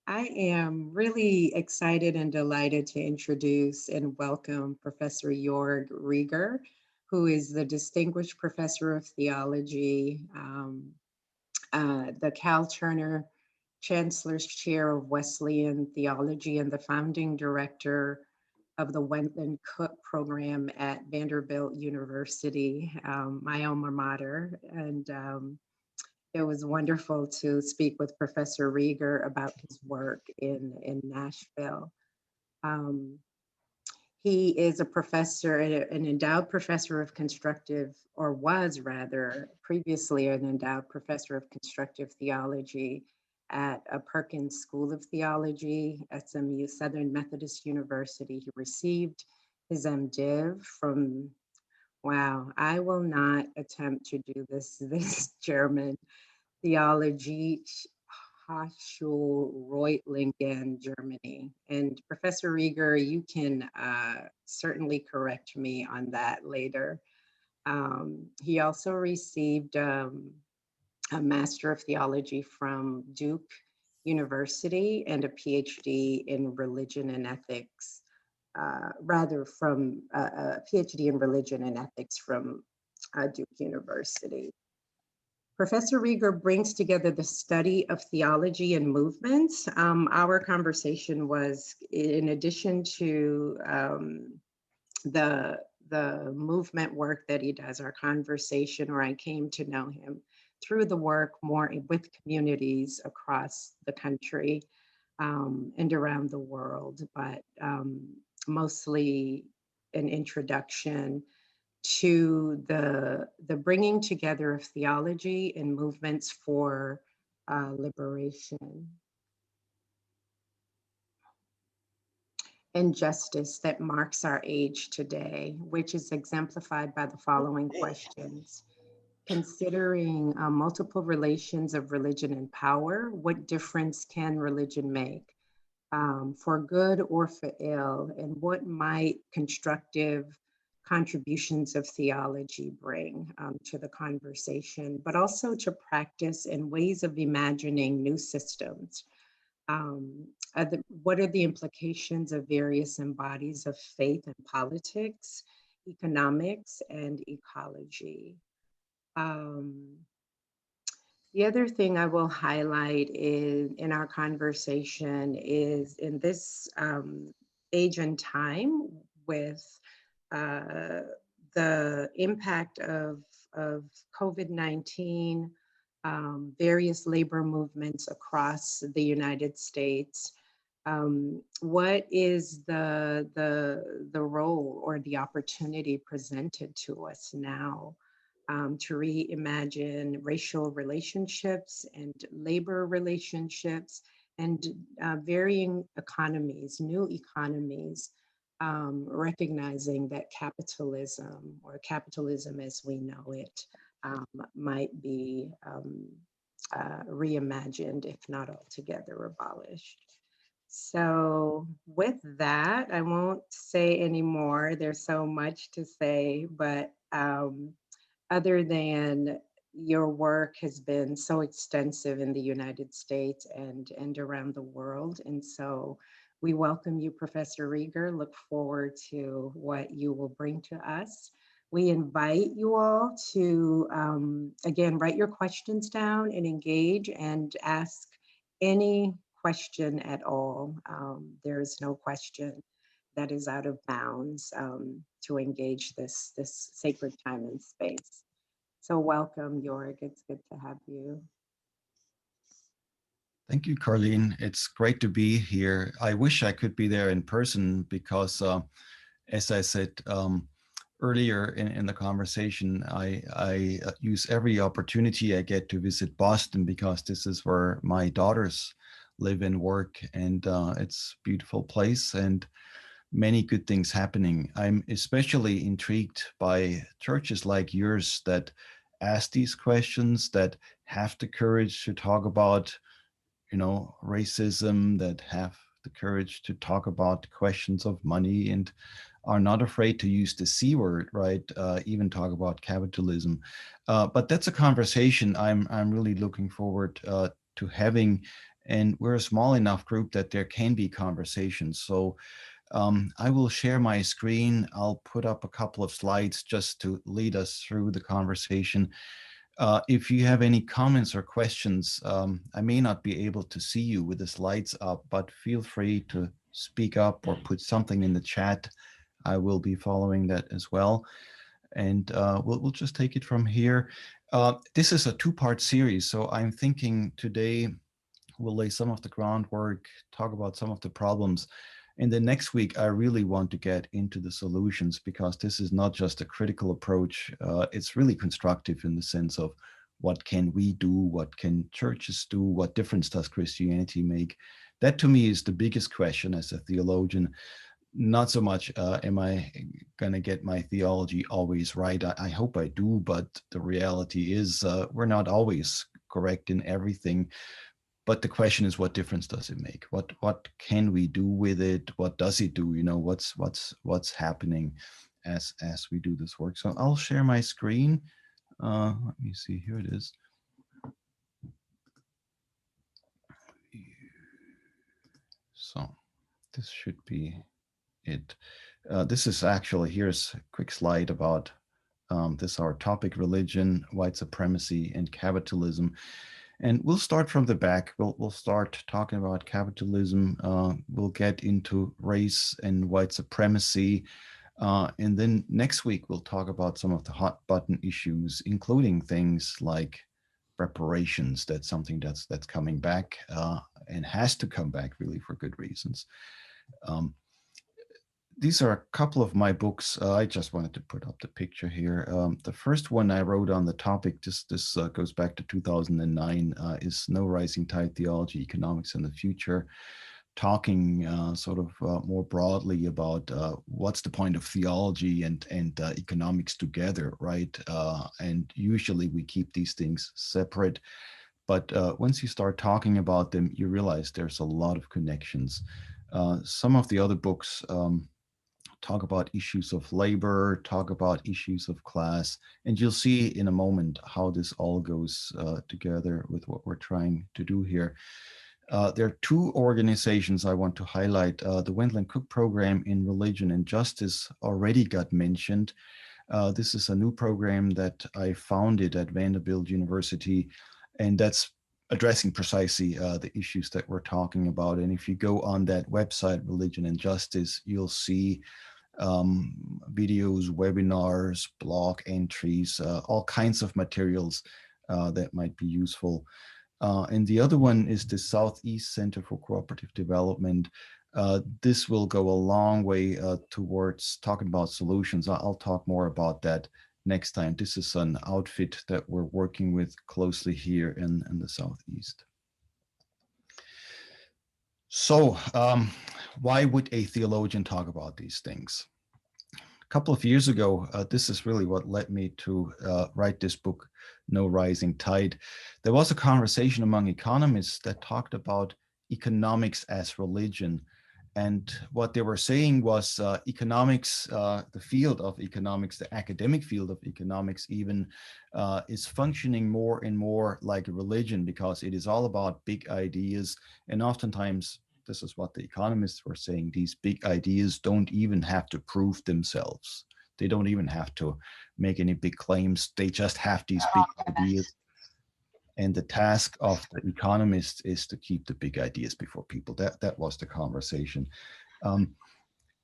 I am really excited and delighted to introduce and welcome Professor Joerg Rieger, who is the Distinguished Professor of Theology, the Cal Turner Chancellor's Chair of Wesleyan Theology, and the founding director of the Wendland Cook program at Vanderbilt University, my alma mater. And it was wonderful to speak with Professor Rieger about his work in Nashville. Um, he is a professor, an endowed professor of constructive, or was rather previously an endowed professor of constructive theology at a Perkins School of Theology at SMU, Southern Methodist University. He received his MDiv from, wow, I will not attempt to do this German theology, Hochschulreutlingen, Germany. And Professor Rieger, you can certainly correct me on that later. He also received a Master of Theology from Duke University and a PhD in Religion and Ethics, rather from a PhD in Religion and Ethics from Duke University. Professor Rieger brings together the study of theology and movements. Our conversation was, in addition to the movement work that he does, our conversation, or I came to know him through the work more with communities across the country and around the world, but mostly an introduction to the bringing together of theology and movements for liberation and justice that marks our age today, which is exemplified by the following questions. Considering multiple relations of religion and power, what difference can religion make for good or for ill, and what might constructive contributions of theology bring to the conversation, but also to practice and ways of imagining new systems. What are the implications of various embodies of faith and politics, economics, and ecology? The other thing I will highlight in our conversation is in this age and time with the impact of COVID-19, various labor movements across the United States. What is the role or the opportunity presented to us now to reimagine racial relationships and labor relationships and varying economies, new economies, recognizing that capitalism, or capitalism as we know it, might be reimagined, if not altogether abolished. So with that, I won't say any more. There's so much to say, but other than your work has been so extensive in the United States and around the world. And so we welcome you, Professor Rieger. Look forward to what you will bring to us. We invite you all to, again, write your questions down and engage and ask any question at all. There is no question that is out of bounds to engage this sacred time and space. So welcome, Joerg. It's good to have you. Thank you, Carlene. It's great to be here. I wish I could be there in person because, as I said earlier in the conversation, I use every opportunity I get to visit Boston because this is where my daughters live and work, and it's a beautiful place and many good things happening. I'm especially intrigued by churches like yours that ask these questions, that have the courage to talk about racism, that have the courage to talk about questions of money and are not afraid to use the C word, right? Even talk about capitalism. But that's a conversation I'm really looking forward to having. And we're a small enough group that there can be conversations. So I will share my screen. I'll put up a couple of slides just to lead us through the conversation. If you have any comments or questions, I may not be able to see you with the slides up, but feel free to speak up or put something in the chat. I will be following that as well. And we'll just take it from here. This is a two-part series, so I'm thinking today we'll lay some of the groundwork, talk about some of the problems. And then next week, I really want to get into the solutions, because this is not just a critical approach. It's really constructive in the sense of what can we do? What can churches do? What difference does Christianity make? That to me is the biggest question as a theologian. Not so much, am I going to get my theology always right? I hope I do, but the reality is we're not always correct in everything. But the question is, what difference does it make? What can we do with it? What does it do? You know, what's happening as we do this work? So I'll share my screen. Let me see. Here it is. So this should be it. This is actually, here's a quick slide about this, our topic: religion, white supremacy, and capitalism. And we'll start from the back. We'll start talking about capitalism. We'll get into race and white supremacy. And then next week, we'll talk about some of the hot button issues, including things like reparations. That's something that's coming back and has to come back, really, for good reasons. These are a couple of my books. I just wanted to put up the picture here. The first one I wrote on the topic, this goes back to 2009, is No Rising Tide: Theology, Economics, and the Future, talking sort of more broadly about what's the point of theology and economics together, right? And usually we keep these things separate. But once you start talking about them, you realize there's a lot of connections. Some of the other books talk about issues of labor, talk about issues of class, and you'll see in a moment how this all goes together with what we're trying to do here. There are two organizations I want to highlight. The Wendland Cook Program in Religion and Justice already got mentioned. This is a new program that I founded at Vanderbilt University, and that's addressing precisely the issues that we're talking about. And if you go on that website, Religion and Justice, you'll see videos, webinars, blog entries, all kinds of materials that might be useful. And the other one is the Southeast Center for Cooperative Development. This will go a long way towards talking about solutions. I'll talk more about that next time. This is an outfit that we're working with closely here in the Southeast. So why would a theologian talk about these things? A couple of years ago, this is really what led me to write this book, No Rising Tide. There was a conversation among economists that talked about economics as religion. And what they were saying was economics, the field of economics, the academic field of economics even, is functioning more and more like a religion, because it is all about big ideas. And oftentimes, this is what the economists were saying, these big ideas don't even have to prove themselves. They don't even have to make any big claims. They just have these big ideas. And the task of the economists is to keep the big ideas before people. That was the conversation.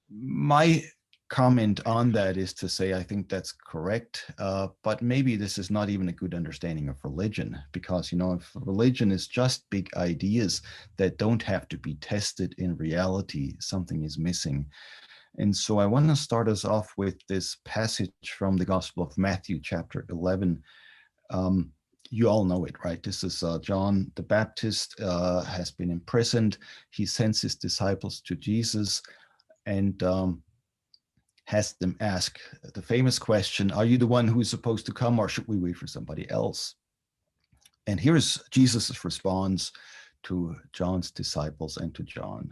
My comment on that is to say, I think that's correct, but maybe this is not even a good understanding of religion, because, you know, if religion is just big ideas that don't have to be tested in reality, something is missing. And so I want to start us off with this passage from the Gospel of Matthew, chapter 11. You all know it, right? This is John the Baptist has been imprisoned. He sends his disciples to Jesus and has them ask the famous question, are you the one who is supposed to come, or should we wait for somebody else? And here's Jesus' response to John's disciples and to John.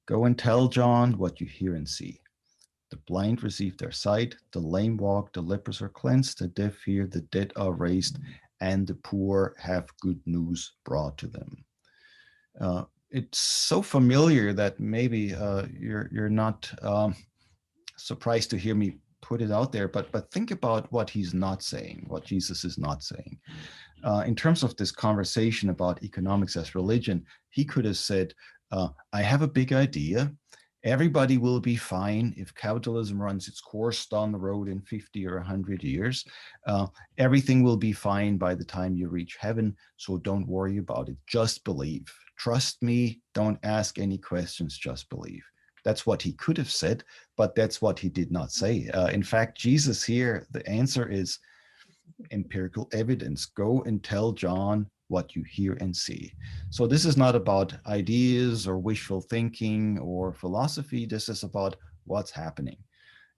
Go and tell John what you hear and see. The blind receive their sight, the lame walk, the lepers are cleansed, the deaf hear, the dead are raised, and the poor have good news brought to them. It's so familiar that maybe you're not surprised to hear me put it out there, but think about what he's not saying, what Jesus is not saying. In terms of this conversation about economics as religion, he could have said, I have a big idea. Everybody will be fine if capitalism runs its course down the road in 50 or 100 years. Everything will be fine by the time you reach heaven, so don't worry about it. Just believe. Trust me, don't ask any questions, just believe. That's what he could have said, but that's what he did not say. In fact, Jesus here, the answer is empirical evidence. Go and tell John what you hear and see. So this is not about ideas or wishful thinking or philosophy. This is about what's happening.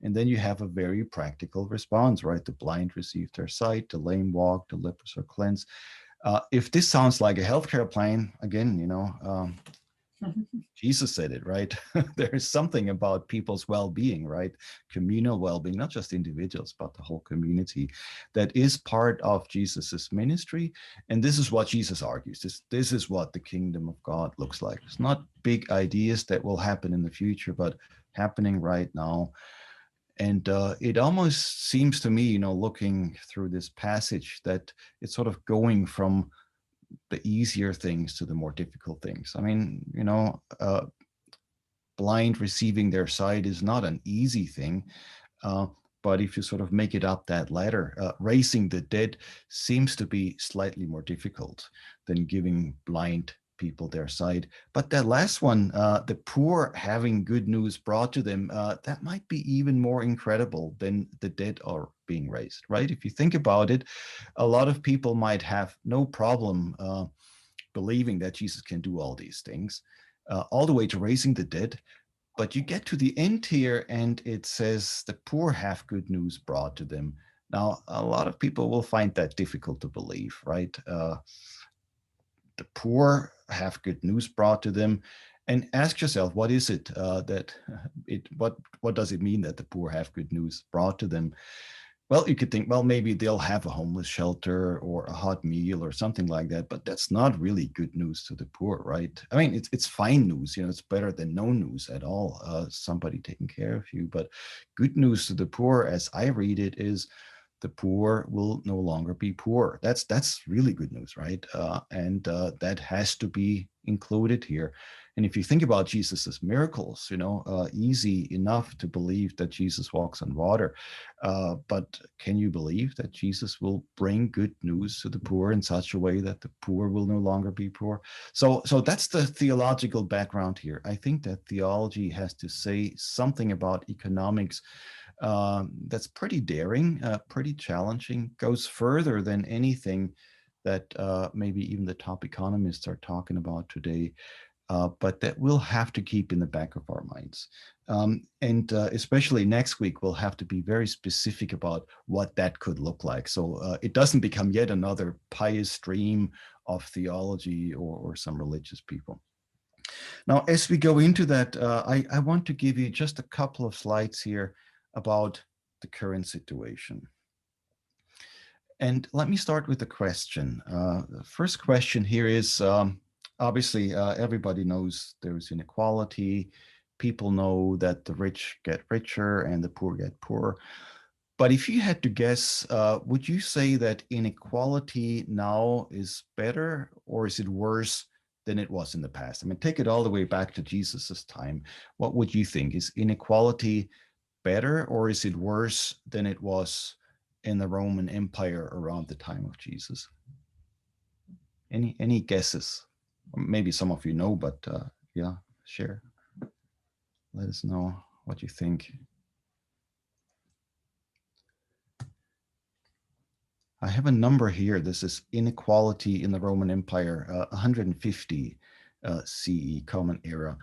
And then you have a very practical response, right? The blind receive their sight, the lame walk, the lepers are cleansed. If this sounds like a healthcare plan, again, Jesus said it, right? There is something about people's well-being, right? Communal well-being, not just individuals, but the whole community that is part of Jesus's ministry. And this is what Jesus argues. This is what the kingdom of God looks like. It's not big ideas that will happen in the future, but happening right now. And it almost seems to me, looking through this passage, that it's sort of going from the easier things to the more difficult things. I mean, blind receiving their sight is not an easy thing. But if you sort of make it up that ladder, raising the dead seems to be slightly more difficult than giving blind people their sight. But that last one, the poor having good news brought to them, that might be even more incredible than the dead are being raised, right? If you think about it, a lot of people might have no problem believing that Jesus can do all these things, all the way to raising the dead. But you get to the end here and it says the poor have good news brought to them. Now, a lot of people will find that difficult to believe, right? The poor have good news brought to them. And ask yourself, what is it what does it mean that the poor have good news brought to them? Well, you could think, well, maybe they'll have a homeless shelter or a hot meal or something like that, but that's not really good news to the poor, right? I mean, it's fine news, it's better than no news at all. Somebody taking care of you, but good news to the poor, as I read it, is the poor will no longer be poor. That's really good news, right? And that has to be included here. And if you think about Jesus's miracles, easy enough to believe that Jesus walks on water. But can you believe that Jesus will bring good news to the poor in such a way that the poor will no longer be poor? So that's the theological background here. I think that theology has to say something about economics that's pretty daring, pretty challenging, goes further than anything that maybe even the top economists are talking about today. But that we'll have to keep in the back of our minds. And especially next week, we'll have to be very specific about what that could look like. So it doesn't become yet another pious stream of theology or some religious people. Now, as we go into that, I want to give you just a couple of slides here about the current situation. And let me start with the question. The first question here is, obviously, everybody knows there's inequality. People know that the rich get richer and the poor get poorer. But if you had to guess, would you say that inequality now is better or is it worse than it was in the past? I mean, take it all the way back to Jesus's time. What would you think? Is inequality better or is it worse than it was in the Roman Empire around the time of Jesus? Any guesses? Maybe some of you know, but yeah, share. Let us know what you think. I have a number here. This is inequality in the Roman Empire, 150 CE, Common Era.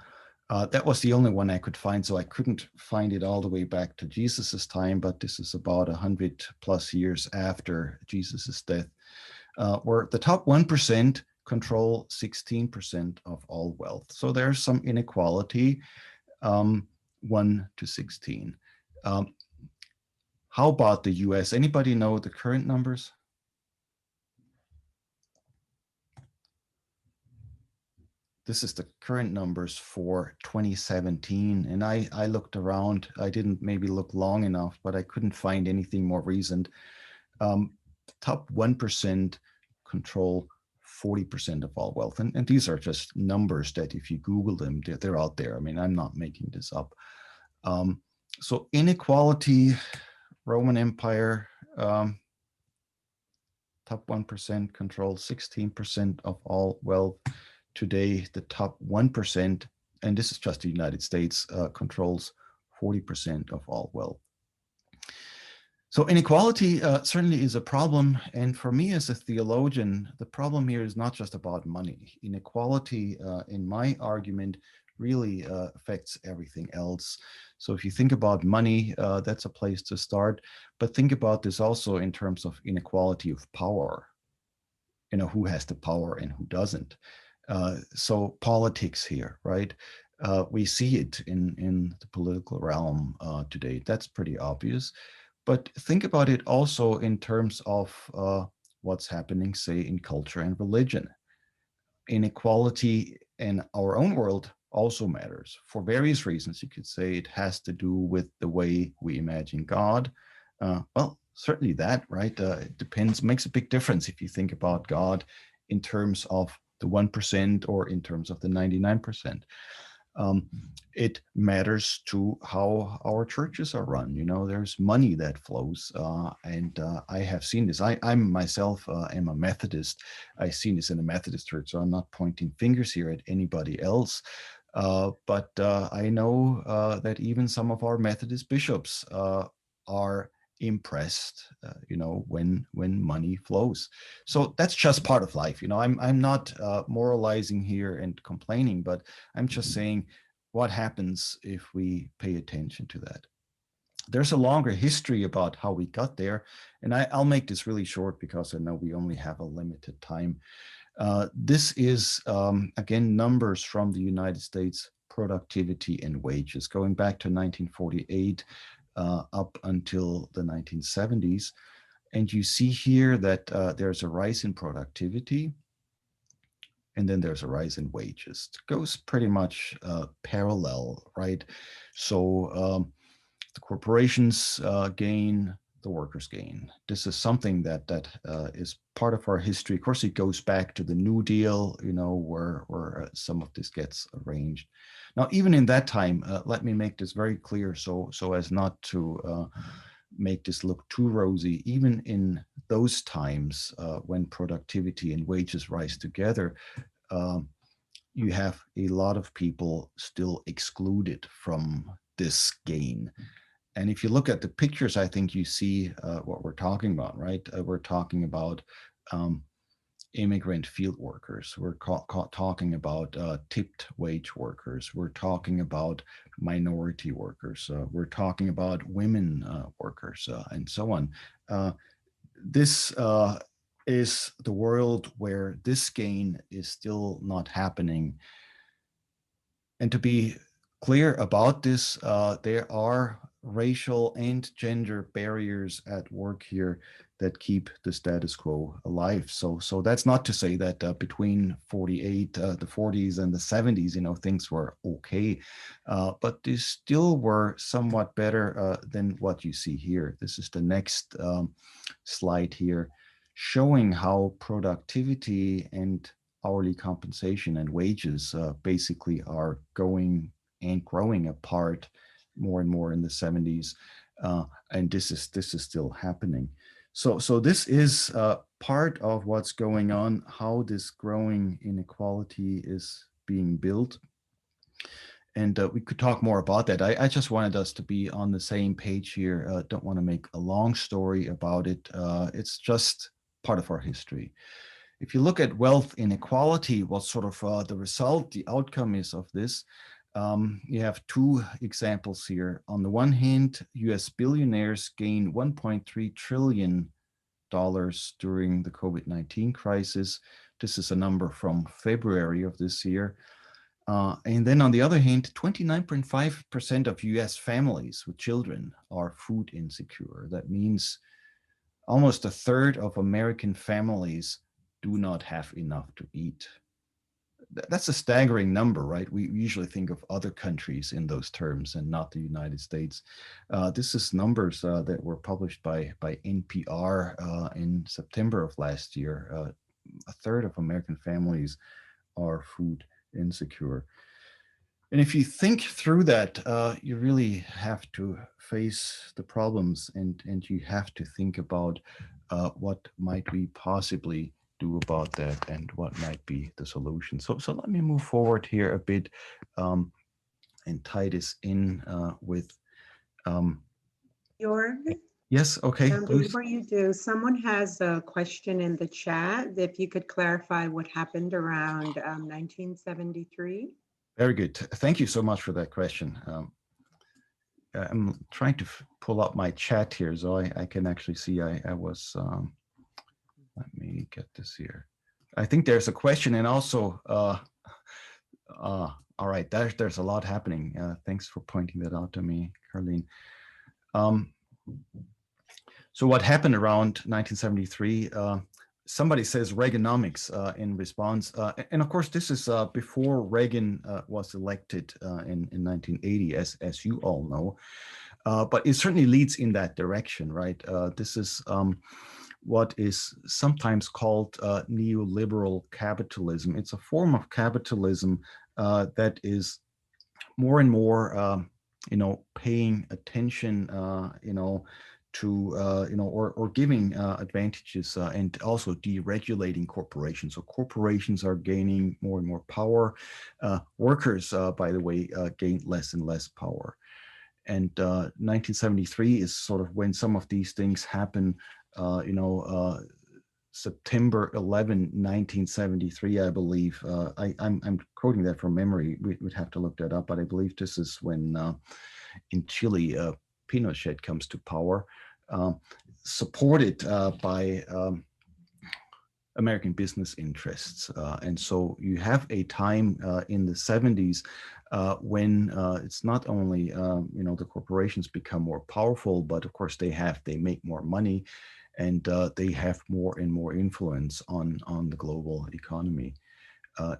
That was the only one I could find, so I couldn't find it all the way back to Jesus's time, but this is about 100 plus years after Jesus's death, where the top 1% control 16% of all wealth. So there's some inequality, 1 to 16. How about the US? Anybody know the current numbers? this is the current numbers for 2017. And I looked around, I didn't maybe look long enough, but I couldn't find anything more recent. Top 1% control 40% of all wealth. And these are just numbers that if you Google them, they're out there. I mean, I'm not making this up. So inequality, Roman Empire, top 1% control 16% of all wealth. Today, the top 1%, and this is just the United States, controls 40% of all wealth. So inequality certainly is a problem. And for me as a theologian, the problem here is not just about money. Inequality, in my argument, really affects everything else. So if you think about money, that's a place to start. But think about this also in terms of inequality of power. You know, who has the power and who doesn't. So politics here, right? We see it in the political realm today. That's pretty obvious. But think about it also in terms of what's happening, say, in culture and religion. Inequality in our own world also matters for various reasons. You could say it has to do with the way we imagine God. Well, certainly that, right? It depends, makes a big difference if you think about God in terms of the 1% or in terms of the 99%. It matters to how our churches are run. You know, there's money that flows, and I have seen this. I'm myself am a Methodist. I've seen this in a Methodist church, so I'm not pointing fingers here at anybody else. But I know that even some of our Methodist bishops are impressed, you know, when money flows. So that's just part of life. You know, I'm not moralizing here and complaining, but I'm just saying what happens if we pay attention to that. There's a longer history about how we got there, and I'll make this really short because I know we only have a limited time. This is, again, numbers from the United States productivity and wages going back to 1948 up until the 1970s. And you see here that there's a rise in productivity, and then there's a rise in wages. It goes pretty much parallel, right? So the corporations gain, the workers gain. This is something that is part of our history. Of course, it goes back to the New Deal, you know, where some of this gets arranged. Now, even in that time, let me make this very clear, so as not to make this look too rosy. Even in those times when productivity and wages rise together, you have a lot of people still excluded from this gain. And if you look at the pictures, I think you see what we're talking about, right? We're talking about immigrant field workers. We're talking about tipped wage workers. We're talking about minority workers. We're talking about women workers and so on. This is the world where this gain is still not happening. And to be clear about this, there are racial and gender barriers at work here that keep the status quo alive. So that's not to say that between 48, the 40s and the 70s, you know, things were okay, but they still were somewhat better than what you see here. This is the next slide here, showing how productivity and hourly compensation and wages basically are going and growing apart more and more in the 70s, and this is still happening. So this is part of what's going on, how this growing inequality is being built. And we could talk more about that. I just wanted us to be on the same page here. Don't want to make a long story about it. It's just part of our history. If you look at wealth inequality, what sort of the result, the outcome is of this, you have two examples here. On the one hand, US billionaires gain $1.3 trillion during the COVID-19 crisis. This is a number from February of this year. And then on the other hand, 29.5% of US families with children are food insecure. That means almost a third of American families do not have enough to eat. that's a staggering number, right? We usually think of other countries in those terms and not the United States. This is numbers that were published by NPR in September of last year. A third of American families are food insecure. And if you think through that, you really have to face the problems, and you have to think about what might we possibly do about that and what might be the solution. So let me move forward here a bit and tie this in with. Joerg, Yes, okay, please. before you do, someone has a question in the chat. If you could clarify what happened around 1973. Very good. Thank you so much for that question. I'm trying to pull up my chat here so I can actually see I was, let me get this here. I think there's a question, and also, all right, there's a lot happening. Thanks for pointing that out to me, Carlene. So what happened around 1973? Somebody says Reaganomics in response. And of course, this is before Reagan was elected in 1980, as you all know. But it certainly leads in that direction, right? This is what is sometimes called neoliberal capitalism. It's a form of capitalism that is more and more, paying attention, to or giving advantages and also deregulating corporations. So corporations are gaining more and more power. Workers, by the way, gain less and less power. And 1973 is sort of when some of these things happen. September 11, 1973, I believe. I'm quoting that from memory. We'd have to look that up, but I believe this is when in Chile, Pinochet comes to power, supported by American business interests. And so you have a time in the 70s when it's not only, the corporations become more powerful, but of course they make more money, and they have more and more influence on the global economy.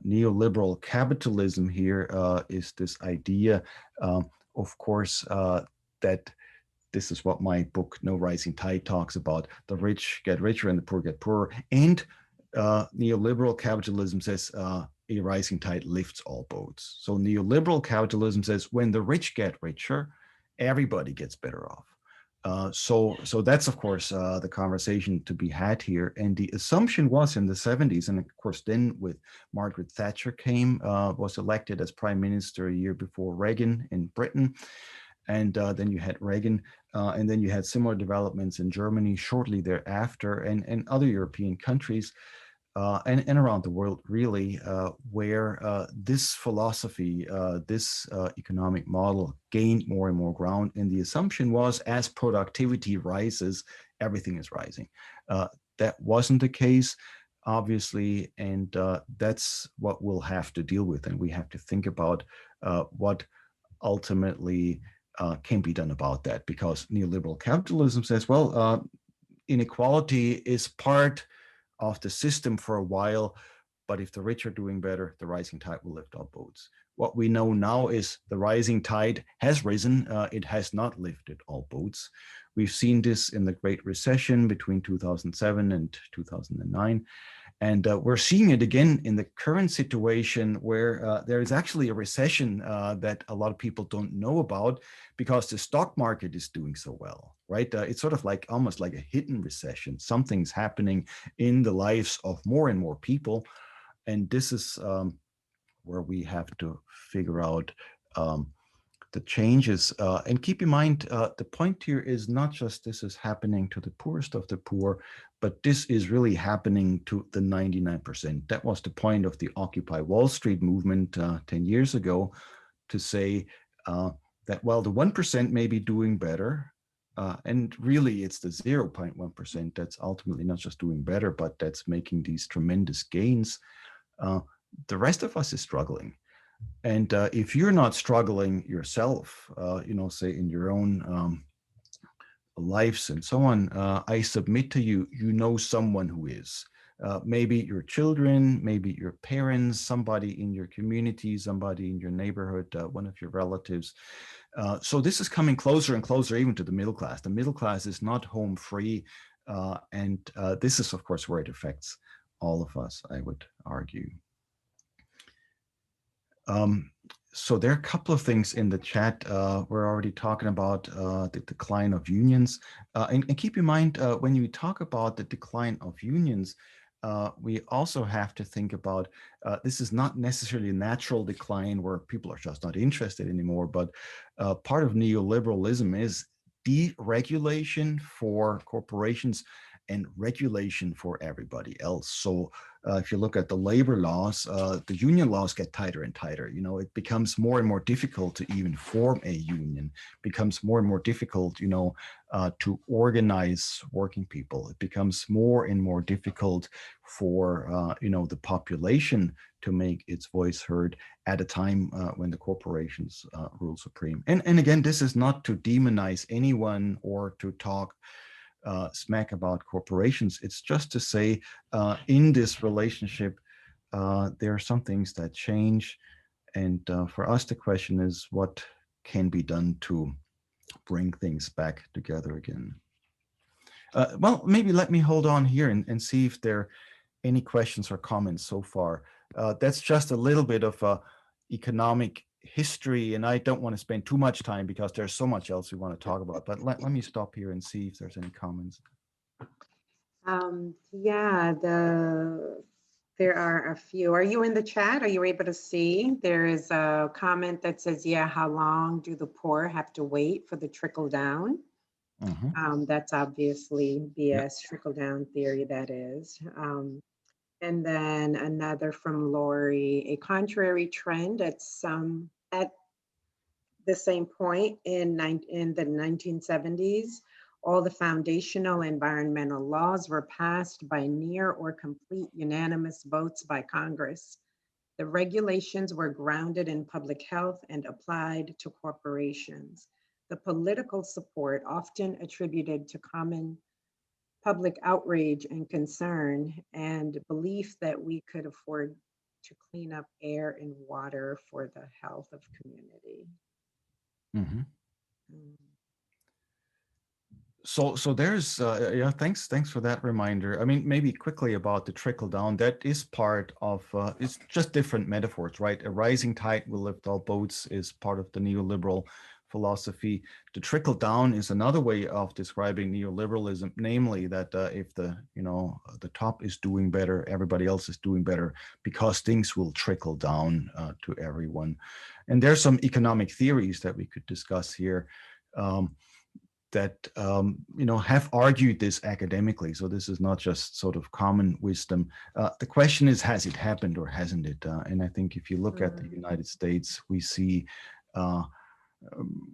Neoliberal capitalism here is this idea, of course, that this is what my book, No Rising Tide, talks about. The rich get richer and the poor get poorer. And neoliberal capitalism says a rising tide lifts all boats. So neoliberal capitalism says when the rich get richer, everybody gets better off. So that's, of course, the conversation to be had here. And the assumption was in the 70s, and of course then with Margaret Thatcher was elected as prime minister a year before Reagan in Britain. And then you had Reagan, and then you had similar developments in Germany shortly thereafter, and other European countries, and around the world, really, where this philosophy, this economic model gained more and more ground. And the assumption was, as productivity rises, everything is rising. That wasn't the case, obviously, and that's what we'll have to deal with. And we have to think about what ultimately can be done about that, because neoliberal capitalism says, well, inequality is part of the system for a while, but if the rich are doing better, the rising tide will lift all boats. What we know now is the rising tide has risen. It has not lifted all boats. We've seen this in the Great Recession between 2007 and 2009. And we're seeing it again in the current situation, where there is actually a recession that a lot of people don't know about, because the stock market is doing so well, right? It's sort of like almost like a hidden recession. Something's happening in the lives of more and more people. And this is where we have to figure out the changes. And keep in mind, the point here is not just this is happening to the poorest of the poor, but this is really happening to the 99%. That was the point of the Occupy Wall Street movement 10 years ago, to say that, well, the 1% may be doing better, and really it's the 0.1% that's ultimately not just doing better, but that's making these tremendous gains. The rest of us is struggling. And if you're not struggling yourself, say in your own lives and so on, I submit to you, you know someone who is. maybe your children, maybe your parents, somebody in your community, somebody in your neighborhood, one of your relatives. So this is coming closer and closer even to the middle class. The middle class is not home free. And this is, of course, where it affects all of us, I would argue. So there are a couple of things in the chat. We're already talking about the decline of unions. And keep in mind, when you talk about the decline of unions, we also have to think about this is not necessarily a natural decline where people are just not interested anymore, but part of neoliberalism is deregulation for corporations and regulation for everybody else. So if you look at the labor laws, the union laws get tighter and tighter. You know, it becomes more and more difficult to even form a union, becomes more and more difficult, you know, to organize working people. It becomes more and more difficult for, you know, the population to make its voice heard at a time when the corporations rule supreme. And again, this is not to demonize anyone or to talk smack about corporations. It's just to say in this relationship, there are some things that change. And for us, the question is what can be done to bring things back together again? Well, maybe let me hold on here and see if there are any questions or comments so far. That's just a little bit of economic history, and I don't want to spend too much time because there's so much else we want to talk about, but let me stop here and see if there's any comments. Yeah, there are a few. Are you in the chat? Are you able to see? There is a comment that says, yeah, how long do the poor have to wait for the trickle down? That's obviously BS, trickle down theory, that is. And then another from Lori, a contrary trend at the same point in the 1970s, all the foundational environmental laws were passed by near or complete unanimous votes by Congress. The regulations were grounded in public health and applied to corporations. The political support, often attributed to common public outrage and concern and belief that we could afford to clean up air and water for the health of community. Mm-hmm. So there's yeah, thanks for that reminder. I mean, maybe quickly about the trickle down. That is part of it's just different metaphors, right? A rising tide will lift all boats is part of the neoliberal philosophy. The trickle down is another way of describing neoliberalism, namely that if the the top is doing better, everybody else is doing better because things will trickle down to everyone. And there's some economic theories that we could discuss here. That have argued this academically. So this is not just sort of common wisdom. The question is, has it happened or hasn't it? And I think if you look at the United States, we see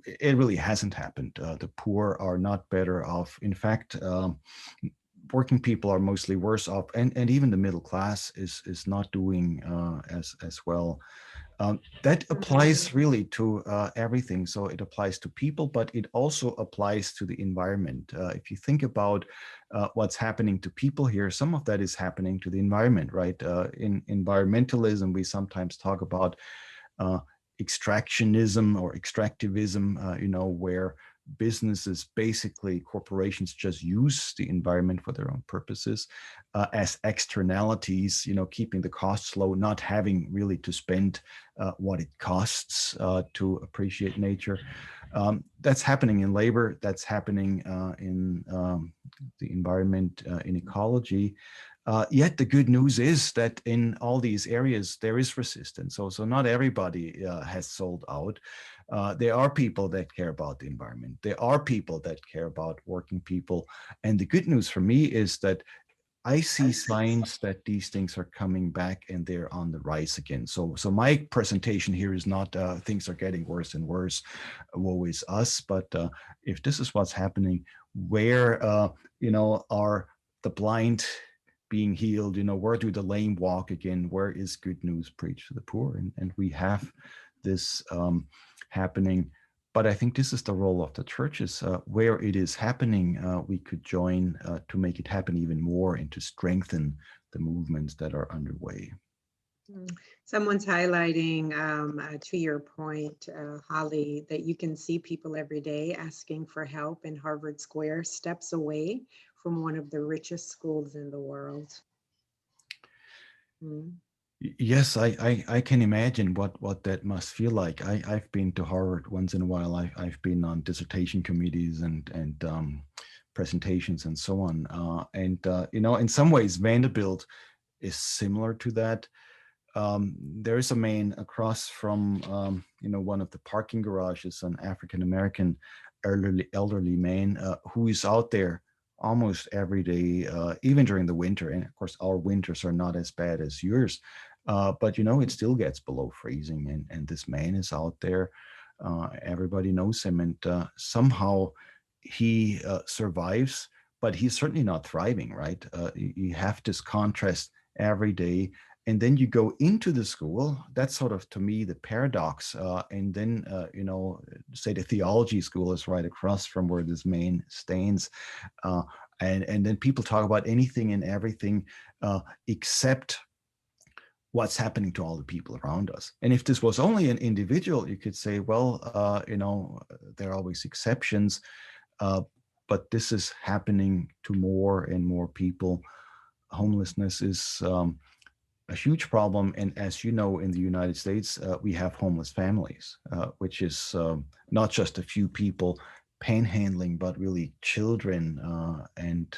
it really hasn't happened. The poor are not better off. In fact, working people are mostly worse off, and even the middle class is not doing as well. That applies really to everything. So it applies to people, but it also applies to the environment. If you think about what's happening to people here, some of that is happening to the environment, right? In environmentalism, we sometimes talk about extractionism or extractivism, where businesses, basically corporations, just use the environment for their own purposes as externalities, keeping the costs low, not having really to spend what it costs to appreciate nature. That's happening in labor, that's happening in the environment, in ecology. Yet the good news is that in all these areas, there is resistance. So not everybody has sold out. There are people that care about the environment. There are people that care about working people. And the good news for me is that I see signs that these things are coming back and they're on the rise again. So my presentation here is not things are getting worse and worse, woe is us. But if this is what's happening, where are the blind being healed? Where do the lame walk again? Where is good news preached to the poor? And we have this happening. But I think this is the role of the churches. Where it is happening, we could join to make it happen even more and to strengthen the movements that are underway. Someone's highlighting, to your point, Holly, that you can see people every day asking for help in Harvard Square, steps away from one of the richest schools in the world. Yes, I can imagine what that must feel like. I've been to Harvard once in a while. I've been on dissertation committees and presentations and so on. You know, in some ways, Vanderbilt is similar to that. There is a man across from you know, one of the parking garages, an African American elderly man who is out there almost every day, even during the winter. And of course, our winters are not as bad as yours, but you know, it still gets below freezing, and this man is out there. Everybody knows him, and somehow he survives, but he's certainly not thriving, right? You have this contrast every day, and then you go into the school. That's sort of, to me, the paradox. And then you know, say the theology school is right across from where this man stands, and then people talk about anything and everything except what's happening to all the people around us. And if this was only an individual, you could say, well, you know, there are always exceptions, but this is happening to more and more people. Homelessness is a huge problem. And as you know, in the United States, we have homeless families, which is not just a few people panhandling, but really children and,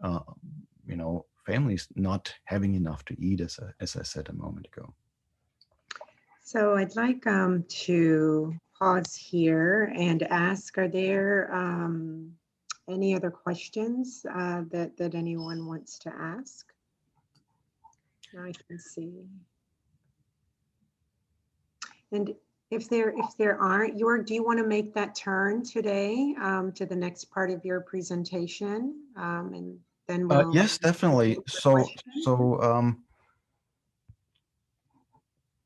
you know, families not having enough to eat, as I said a moment ago. So I'd like to pause here and ask, are there any other questions that anyone wants to ask? I can see. And if there aren't, Joerg, do you want to make that turn today to the next part of your presentation? And then we'll yes, definitely. So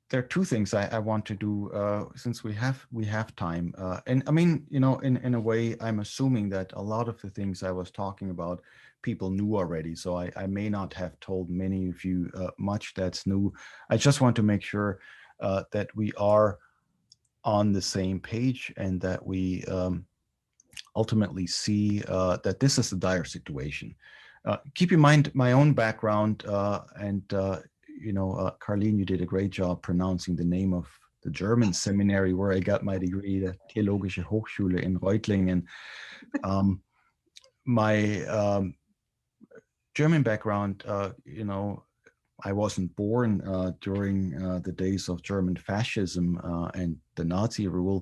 there are two things I want to do since we have time. And I mean, you know, in a way, I'm assuming that a lot of the things I was talking about, people knew already. So I may not have told many of you much that's new. I just want to make sure that we are on the same page, and that we ultimately see that this is a dire situation. Keep in mind my own background, and you know, Carlene, you did a great job pronouncing the name of the German seminary where I got my degree, the Theologische Hochschule in Reutlingen. My German background, you know, I wasn't born during the days of German fascism and the Nazi rule.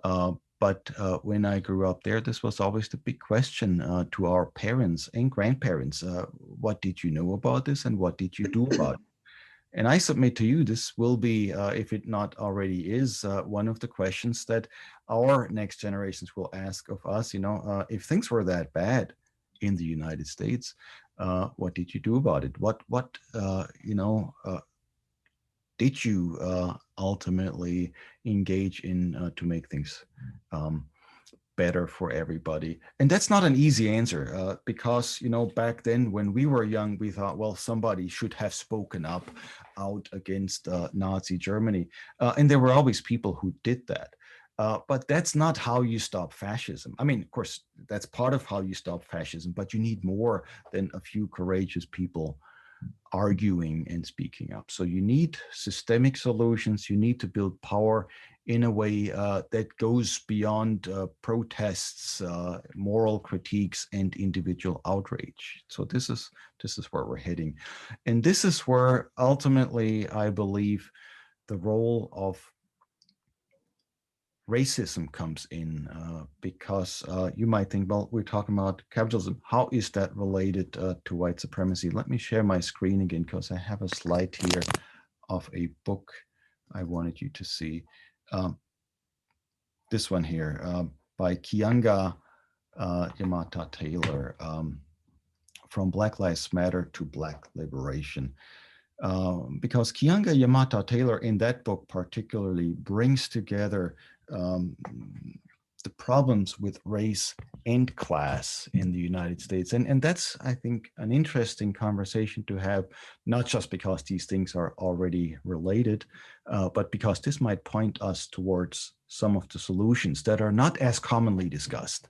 But when I grew up there, this was always the big question to our parents and grandparents. What did you know about this, and what did you do about it? And I submit to you, this will be, if it not already is, one of the questions that our next generations will ask of us. You know, if things were that bad in the United States, what did you do about it? What you know, did you ultimately engage in to make things better for everybody? And that's not an easy answer because, you know, back then when we were young, we thought, well, somebody should have spoken up out against Nazi Germany. And there were always people who did that. But that's not how you stop fascism. I mean, of course, that's part of how you stop fascism, but you need more than a few courageous people arguing and speaking up. So you need systemic solutions. You need to build power in a way that goes beyond protests, moral critiques, and individual outrage. So this is where we're heading. And this is where ultimately, I believe, the role of racism comes in, because you might think, well, we're talking about capitalism. How is that related to white supremacy? Let me share my screen again, because I have a slide here of a book I wanted you to see. This one here by Kianga Yamata Taylor, From Black Lives Matter to Black Liberation. Because Kianga Yamata Taylor in that book particularly brings together the problems with race and class in the United States. And that's, I think, an interesting conversation to have, not just because these things are already related, but because this might point us towards some of the solutions that are not as commonly discussed.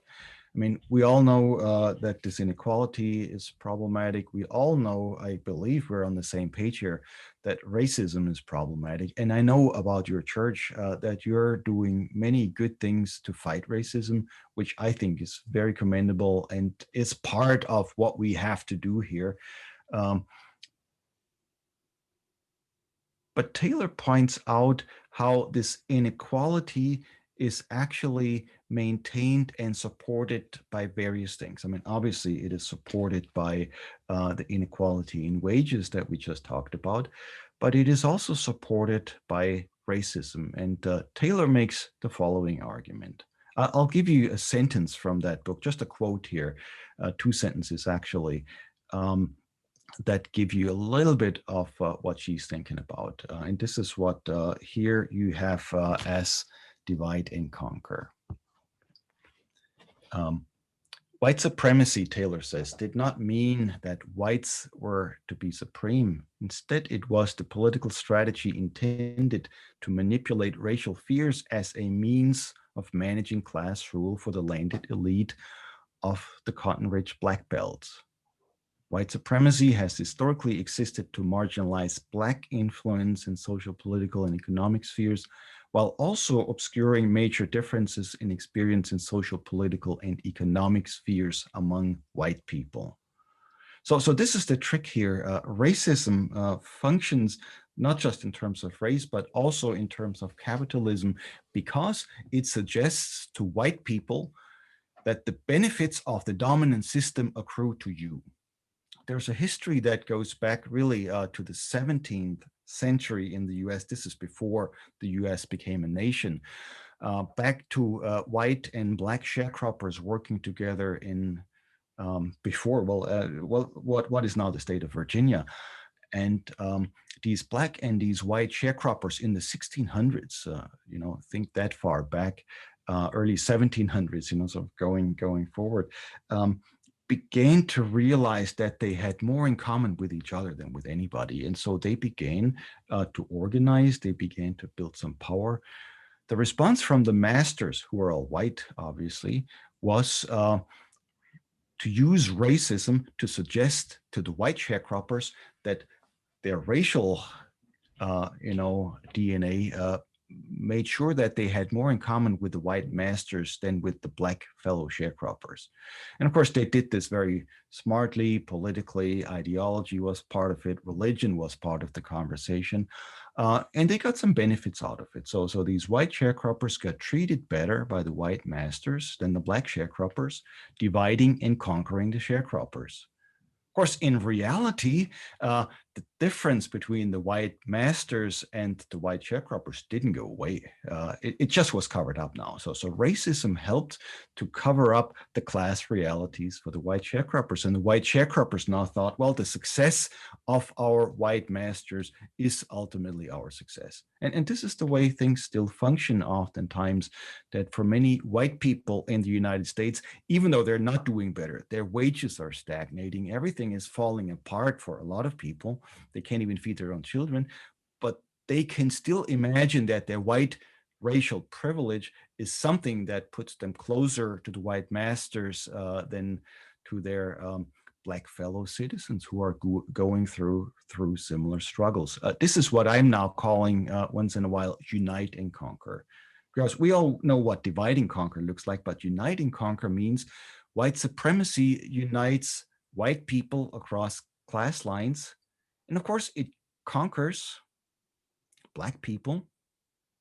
I mean, we all know that this inequality is problematic. We all know, I believe we're on the same page here, that racism is problematic. And I know about your church that you're doing many good things to fight racism, which I think is very commendable and is part of what we have to do here. Um, but Taylor points out how this inequality is actually maintained and supported by various things. I mean, obviously, it is supported by the inequality in wages that we just talked about, but it is also supported by racism. And Taylor makes the following argument. I'll give you a sentence from that book, just a quote here, 2 sentences actually. That give you a little bit of what she's thinking about. And this is what here you have as divide and conquer. White supremacy, Taylor says, did not mean that whites were to be supreme. Instead, it was the political strategy intended to manipulate racial fears as a means of managing class rule for the landed elite of the cotton-rich black belts. White supremacy has historically existed to marginalize Black influence in social, political, and economic spheres, while also obscuring major differences in experience in social, political, and economic spheres among white people. So this is the trick here. Racism functions not just in terms of race, but also in terms of capitalism, because it suggests to white people that the benefits of the dominant system accrue to you. There's a history that goes back really to the 17th century in the US. This is before the US became a nation. Back to white and black sharecroppers working together in before, what is now the state of Virginia. And these black and these white sharecroppers in the 1600s, think that far back, early 1700s, so going forward, began to realize that they had more in common with each other than with anybody. And so they began to organize, they began to build some power. The response from the masters, who are all white, obviously, was to use racism to suggest to the white sharecroppers that their racial, DNA made sure that they had more in common with the white masters than with the black fellow sharecroppers. And of course, they did this very smartly, politically. Ideology was part of it. Religion was part of the conversation. And they got some benefits out of it. So these white sharecroppers got treated better by the white masters than the black sharecroppers, dividing and conquering the sharecroppers. Of course, in reality, the difference between the white masters and the white sharecroppers didn't go away. It just was covered up now. So racism helped to cover up the class realities for the white sharecroppers. And the white sharecroppers now thought, well, the success of our white masters is ultimately our success. And this is the way things still function oftentimes, that for many white people in the United States, even though they're not doing better, their wages are stagnating, everything is falling apart for a lot of people. They can't even feed their own children, but they can still imagine that their white racial privilege is something that puts them closer to the white masters than to their black fellow citizens who are going through similar struggles. This is what I'm now calling once in a while unite and conquer. Because we all know what divide and conquer looks like, but unite and conquer means white supremacy unites white people across class lines. And of course, it conquers black people.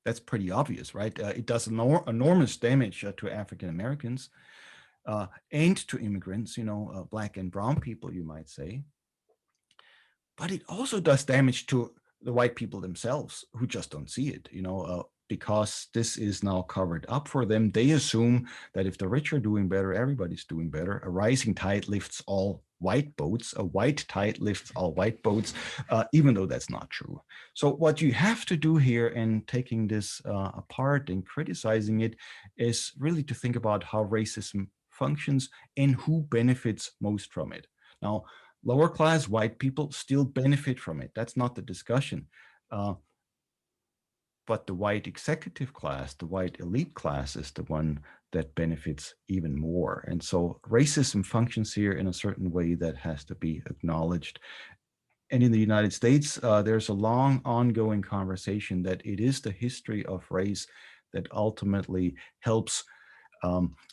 That's pretty obvious, right? It does enormous damage to African Americans and to immigrants, black and brown people, you might say. But it also does damage to the white people themselves, who just don't see it. because this is now covered up for them. They assume that if the rich are doing better, everybody's doing better. A rising tide lifts all white boats. A white tide lifts all white boats, even though that's not true. So what you have to do here in taking this apart and criticizing it is really to think about how racism functions and who benefits most from it. Now, lower class white people still benefit from it. That's not the discussion. But the white executive class, the white elite class, is the one that benefits even more. And so racism functions here in a certain way that has to be acknowledged. And in the United States, there's a long ongoing conversation that it is the history of race that ultimately helps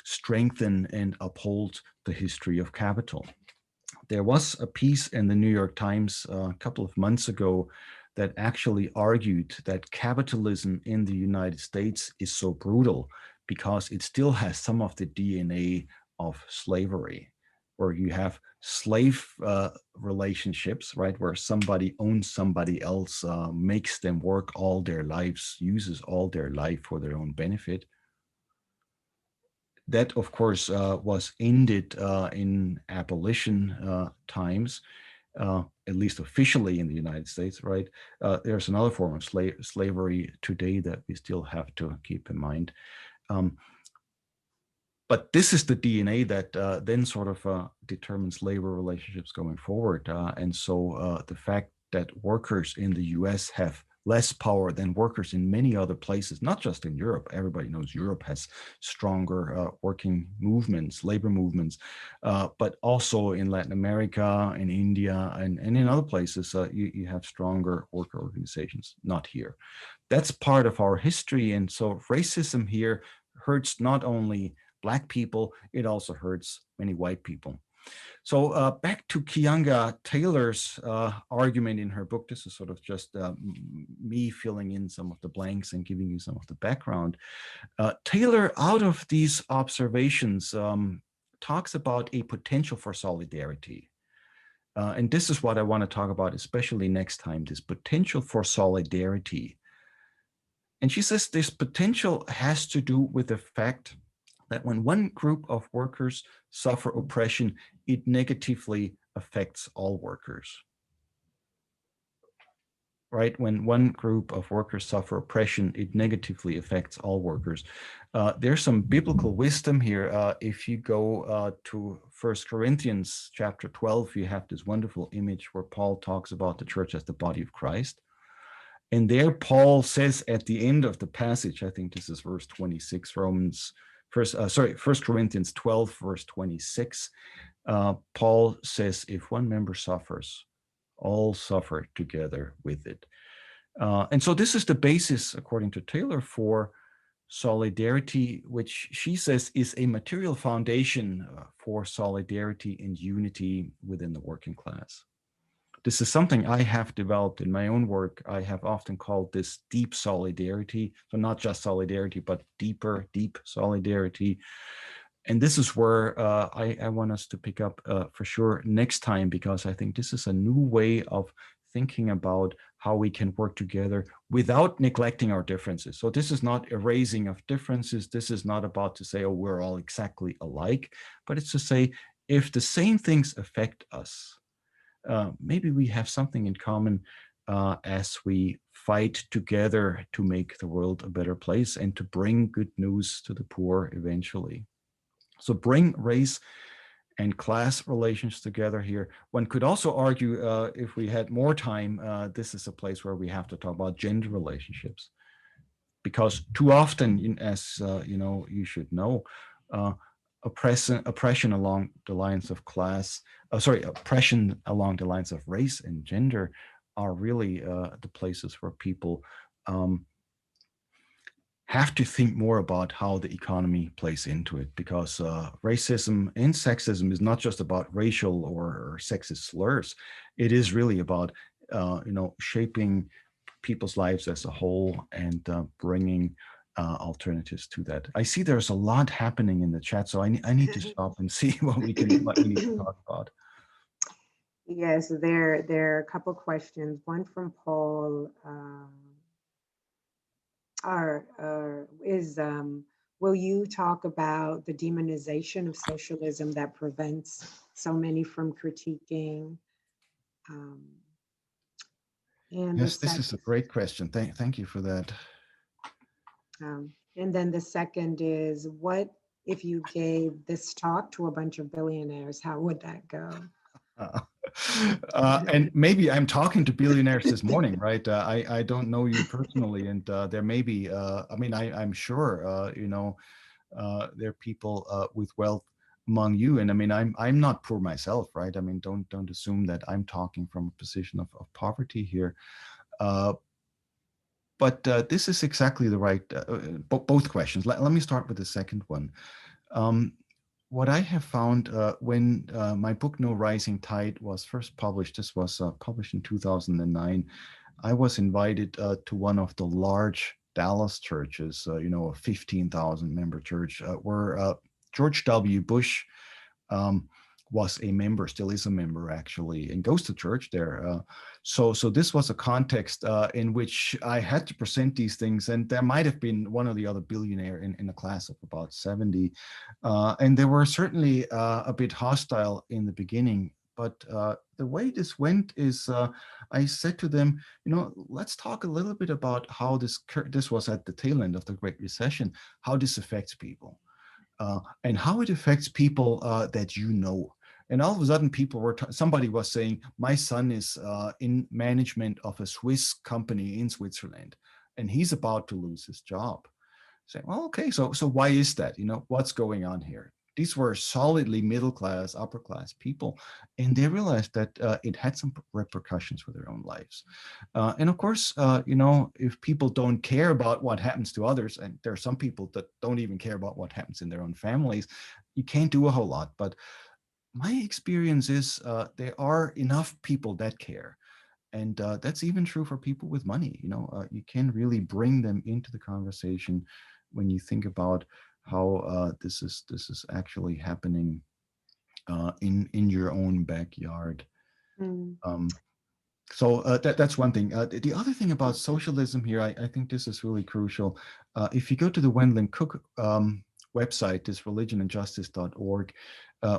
strengthen and uphold the history of capital. There was a piece in the New York Times a couple of months ago that actually argued that capitalism in the United States is so brutal because it still has some of the DNA of slavery, where you have slave relationships, right, where somebody owns somebody else, makes them work all their lives, uses all their life for their own benefit. That, of course, was ended in abolition times. At least officially in the United States, right? There's another form of slavery today that we still have to keep in mind. But this is the DNA that then sort of determines labor relationships going forward. And so the fact that workers in the US have less power than workers in many other places, not just in Europe. Everybody knows Europe has stronger working movements, labor movements, but also in Latin America, in India, and in other places, you have stronger worker organizations, not here. That's part of our history. And so racism here hurts not only Black people, it also hurts many white people. So back to Keeanga Taylor's argument in her book. This is sort of just me filling in some of the blanks and giving you some of the background. Taylor, out of these observations, talks about a potential for solidarity. And this is what I want to talk about, especially next time, this potential for solidarity. And she says this potential has to do with the fact that when one group of workers suffer oppression, it negatively affects all workers. Right? When one group of workers suffer oppression, it negatively affects all workers. There's some biblical wisdom here. If you go to 1 Corinthians chapter 12, you have this wonderful image where Paul talks about the church as the body of Christ. And there Paul says at the end of the passage, I think this is verse 26, 1 Corinthians 12, verse 26, Paul says, if one member suffers, all suffer together with it. And so this is the basis, according to Taylor, for solidarity, which she says is a material foundation for solidarity and unity within the working class. This is something I have developed in my own work. I have often called this deep solidarity. So not just solidarity, but deeper, deep solidarity. And this is where I want us to pick up for sure next time, because I think this is a new way of thinking about how we can work together without neglecting our differences. So this is not erasing of differences. This is not about to say, oh, we're all exactly alike, but it's to say, if the same things affect us, maybe we have something in common as we fight together to make the world a better place and to bring good news to the poor eventually. So bring race and class relations together here. One could also argue, if we had more time, this is a place where we have to talk about gender relationships. Because too often, as you should know, oppression along the lines of class, oppression along the lines of race and gender are really the places where people have to think more about how the economy plays into it, because racism and sexism is not just about racial or sexist slurs. It is really about shaping people's lives as a whole and bringing alternatives to that. I see there's a lot happening in the chat, so I need to stop and see what we need to talk about. Yes, there are a couple questions. One from Paul. will you talk about the demonization of socialism that prevents so many from critiquing? Um, and the Yes, this is a second, great question. Thank you for that. and then the second is, what if you gave this talk to a bunch of billionaires? How would that go? Uh, and maybe I'm talking to billionaires this morning, right? I don't know you personally, and there may be. I mean, I'm sure there are people with wealth among you, and I mean, I'm not poor myself, right? I mean, don't assume that I'm talking from a position of poverty here. But this is exactly the right both questions. Let me start with the second one. Um, what I have found when my book No Rising Tide was first published, this was published in 2009, I was invited to one of the large Dallas churches, a 15,000 member church, where George W. Bush um, was a member, still is a member actually, and goes to church there. So this was a context in which I had to present these things, and there might have been one or the other billionaire in a class of about 70, and they were certainly a bit hostile in the beginning. But the way this went is, I said to them, let's talk a little bit about how this was at the tail end of the Great Recession, how this affects people. And how it affects people that you know. And all of a sudden, somebody was saying, my son is in management of a Swiss company in Switzerland, and he's about to lose his job. Saying, well, okay, so why is that? What's going on here? These were solidly middle class, upper class people, and they realized that it had some repercussions for their own lives. And of course, if people don't care about what happens to others, and there are some people that don't even care about what happens in their own families, you can't do a whole lot. But my experience is there are enough people that care. And that's even true for people with money. You can really bring them into the conversation when you think about how this is actually happening in your own backyard. Mm, So that's one thing. The other thing about socialism here, I think this is really crucial. If you go to the Wendell Cook website, this religionandjustice.org,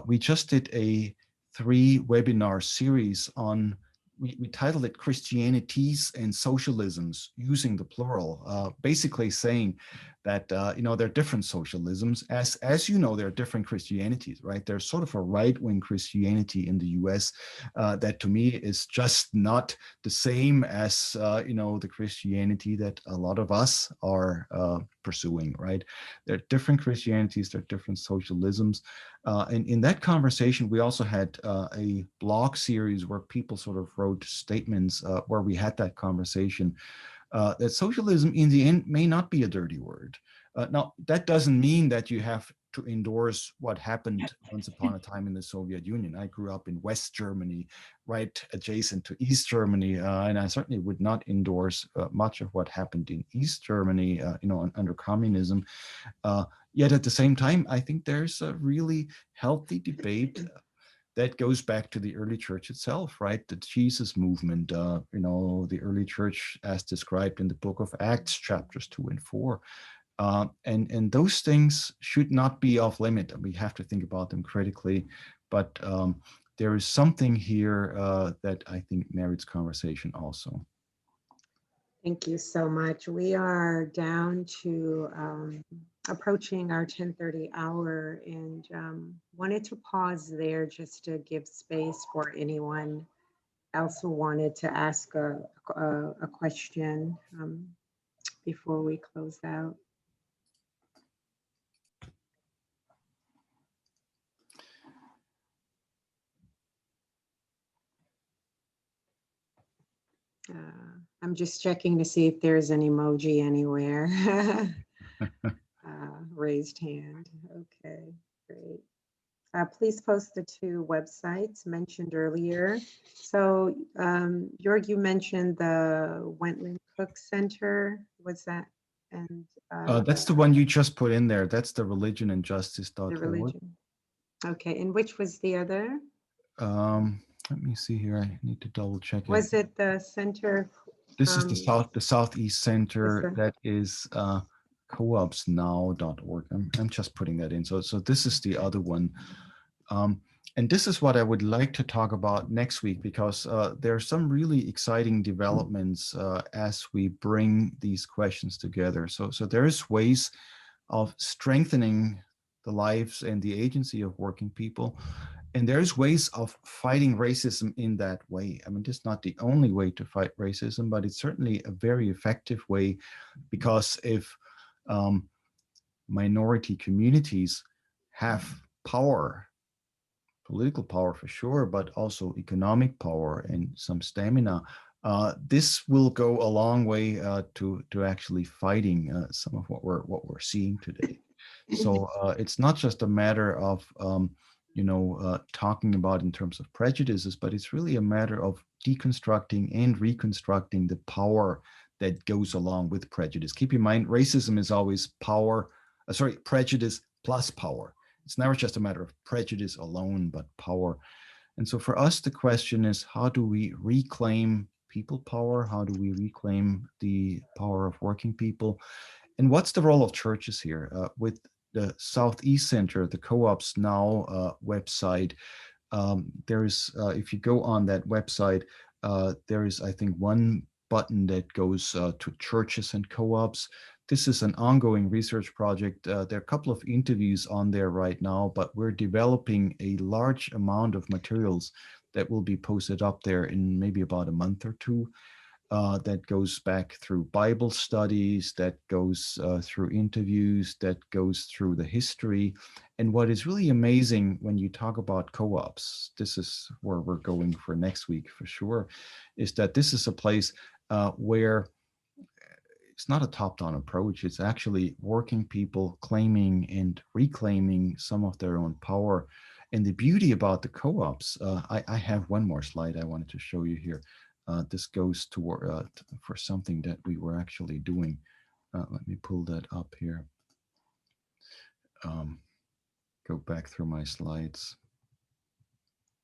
we just did a 3-webinar series on, we titled it Christianities and Socialisms, using the plural, basically saying that, there are different socialisms. As you know, there are different Christianities, right? There's sort of a right-wing Christianity in the US that to me is just not the same as, the Christianity that a lot of us are pursuing, right? There are different Christianities, there are different socialisms. And in that conversation, we also had a blog series where people sort of wrote statements where we had that conversation that socialism in the end may not be a dirty word. Now, that doesn't mean that you have to endorse what happened once upon a time in the Soviet Union. I grew up in West Germany, right adjacent to East Germany, and I certainly would not endorse much of what happened in East Germany, under communism. Yet at the same time, I think there's a really healthy debate that goes back to the early church itself, right? The Jesus movement, the early church as described in the book of Acts, chapters 2 and 4. And those things should not be off limit. We have to think about them critically, but there is something here that I think merits conversation also. thank you so much. We are down to approaching our 10:30 hour, and wanted to pause there just to give space for anyone else who wanted to ask a question before we close out. I'm just checking to see if there's an emoji anywhere. Raised hand. Okay, great. Please post the 2 websites mentioned earlier. So, Joerg, you mentioned the Wendell Cook Center. Was that? And That's the one you just put in there. That's the the religionandjustice.org. religion. Okay, and which was the other? Let me see here. I need to double check it. Was it the Center This is the Southeast Yes, Center sir. that is coopsnow.org. I'm just putting that in. So this is the other one. Um, and this is what I would like to talk about next week, because there are some really exciting developments as we bring these questions together. So there is ways of strengthening the lives and the agency of working people. And there's ways of fighting racism in that way. I mean, it's not the only way to fight racism, but it's certainly a very effective way, because if minority communities have power, political power for sure, but also economic power and some stamina, this will go a long way to actually fighting some of what we're seeing today. So it's not just a matter of talking about in terms of prejudices, but it's really a matter of deconstructing and reconstructing the power that goes along with prejudice. Keep in mind, racism is always prejudice plus power. It's never just a matter of prejudice alone, but power. And so for us, the question is, how do we reclaim people power? How do we reclaim the power of working people? And what's the role of churches here? With the Southeast Center, the Co-ops Now website, there is, if you go on that website, there is, I think, one button that goes to churches and co-ops. This is an ongoing research project. There are a couple of interviews on there right now, but we're developing a large amount of materials that will be posted up there in maybe about a month or two. That goes back through Bible studies, that goes through interviews, that goes through the history. And what is really amazing when you talk about co-ops, this is where we're going for next week for sure, is that this is a place where it's not a top-down approach. It's actually working people claiming and reclaiming some of their own power. And the beauty about the co-ops, I have one more slide I wanted to show you here. This goes to for something that we were actually doing. Let me pull that up here. Go back through my slides.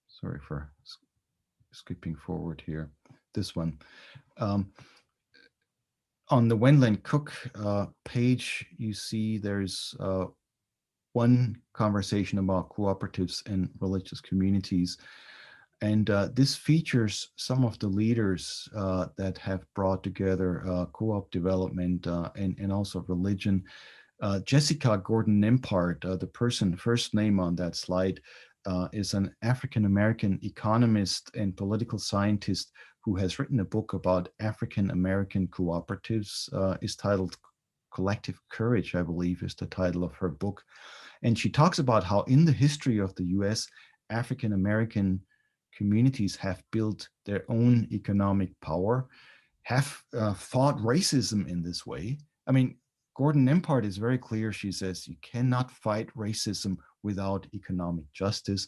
Sorry for skipping forward here. This one. On the Wendland Cook page, you see there's one conversation about cooperatives and religious communities. And this features some of the leaders that have brought together co-op development and also religion. Jessica Gordon-Nembhard, the person, first name on that slide, is an African-American economist and political scientist who has written a book about African-American cooperatives. Is titled Collective Courage, I believe, is the title of her book. And she talks about how in the history of the US, African-American communities have built their own economic power, have fought racism in this way. I mean, Gordon-Nembhard is very clear. She says you cannot fight racism without economic justice.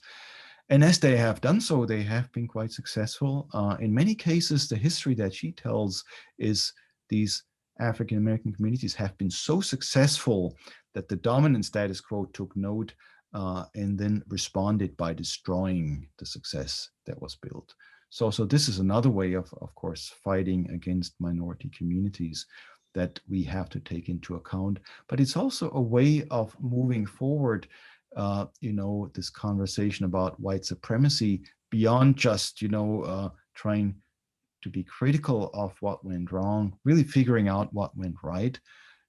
And as they have done so, they have been quite successful. In many cases, the history that she tells is these African-American communities have been so successful that the dominant status quo took note and then responded by destroying the success that was built. So this is another way of course, fighting against minority communities that we have to take into account. But it's also a way of moving forward, this conversation about white supremacy beyond just, trying to be critical of what went wrong, really figuring out what went right.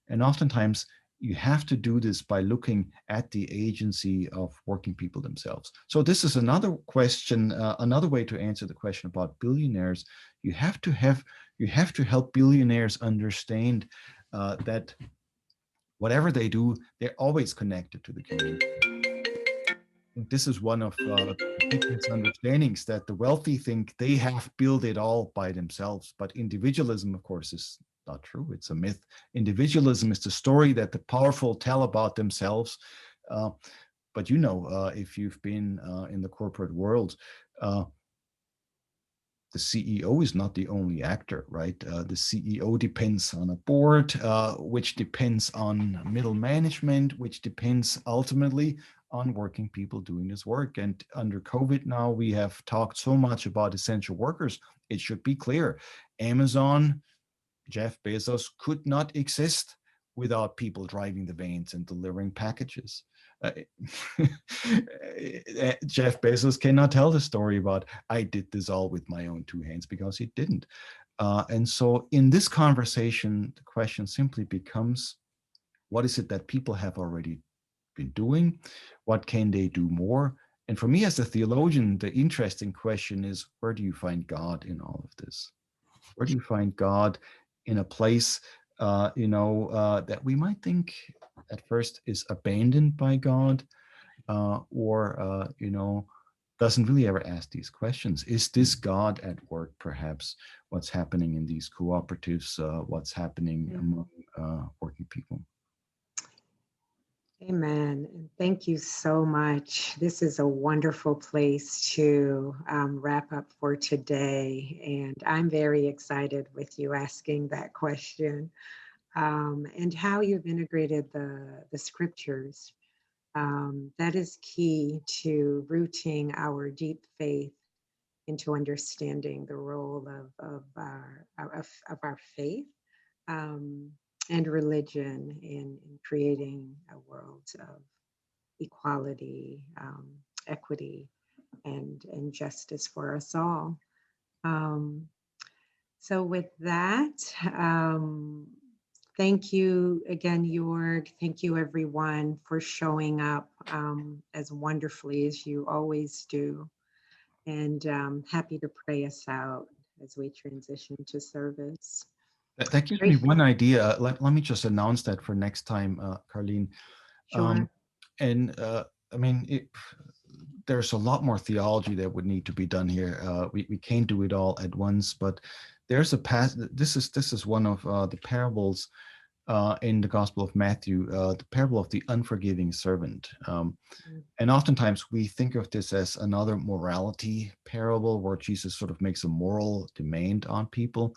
And oftentimes you have to do this by looking at the agency of working people themselves. So this is another question, another way to answer the question about billionaires. You have to help billionaires understand that whatever they do, they're always connected to the community. This is one of the big misunderstandings, that the wealthy think they have built it all by themselves. But individualism, of course, is not true. It's a myth. Individualism is the story that the powerful tell about themselves. But if you've been in the corporate world, the CEO is not the only actor, right? The CEO depends on a board, which depends on middle management, which depends ultimately on working people doing this work. And under COVID now, we have talked so much about essential workers. It should be clear, Amazon, Jeff Bezos could not exist without people driving the vans and delivering packages. Jeff Bezos cannot tell the story about I did this all with my own two hands, because he didn't. And so in this conversation, the question simply becomes, what is it that people have already been doing? What can they do more? And for me as a theologian, the interesting question is, where do you find God in all of this? Where do you find God in a place, that we might think at first is abandoned by God, or doesn't really ever ask these questions? Is this God at work, perhaps? What's happening in these cooperatives? What's happening among working people? Amen. And thank you so much. This is a wonderful place to wrap up for today. And I'm very excited with you asking that question, and how you've integrated the scriptures. That is key to rooting our deep faith into understanding the role of our faith. And religion in creating a world of equality, equity, and justice for us all. So with that, thank you again, Joerg. Thank you everyone for showing up as wonderfully as you always do. And happy to pray us out as we transition to service. That gives me one idea. Let me just announce that for next time, Carlene. Sure. I mean, there's a lot more theology that would need to be done here. We can't do it all at once, but there's a this is one of the parables in the Gospel of Matthew, the parable of the unforgiving servant. And oftentimes we think of this as another morality parable where Jesus sort of makes a moral demand on people.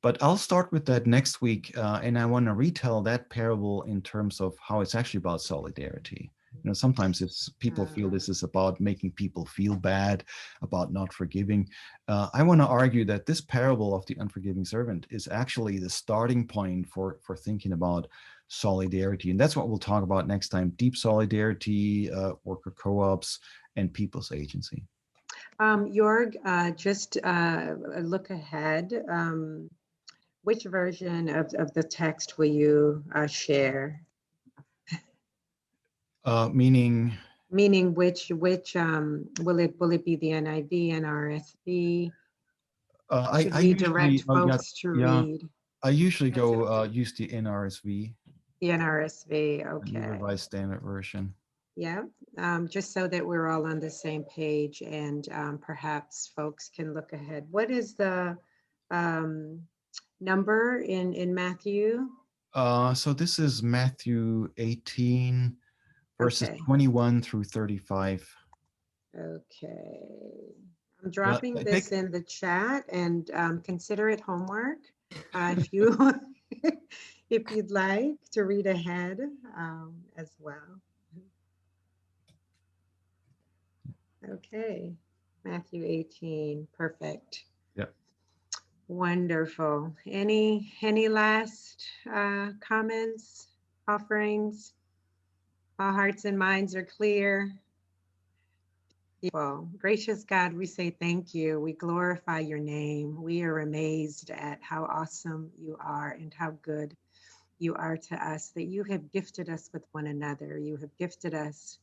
But I'll start with that next week, and I want to retell that parable in terms of how it's actually about solidarity. Sometimes people feel this is about making people feel bad, about not forgiving. I want to argue that this parable of the unforgiving servant is actually the starting point for thinking about solidarity. And that's what we'll talk about next time: deep solidarity, worker co-ops, and people's agency. Joerg, just look ahead. Which version of the text will you share? Meaning which will it be the NIV, NRSV? Should we direct folks to read? I usually go use the NRSV. The NRSV, okay. The Revised Standard Version. Yeah, just so that we're all on the same page, and perhaps folks can look ahead. What is the number in Matthew? So this is Matthew 18, verses 21 through 35. Okay. I'm dropping this in the chat, and consider it homework if you if you'd like to read ahead as well. Okay, Matthew 18, perfect. Yep. Wonderful. Any last comments, offerings? Our hearts and minds are clear. Well, gracious God, we say thank you. We glorify your name. We are amazed at how awesome you are and how good you are to us, that you have gifted us with one another. You have gifted us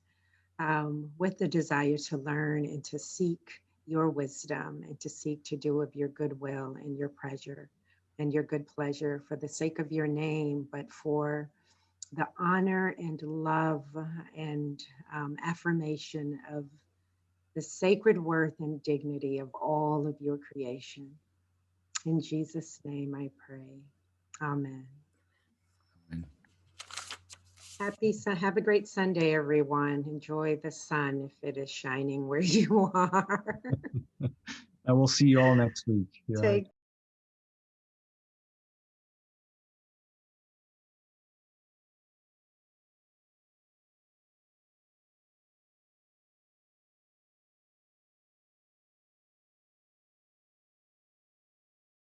with the desire to learn and to seek your wisdom and to seek to do of your goodwill and your pleasure and your good pleasure for the sake of your name, but for the honor and love and affirmation of the sacred worth and dignity of all of your creation. In Jesus' name I pray. Amen. Amen. Have a great Sunday, everyone. Enjoy the sun if it is shining where you are. I will see you all next week. Take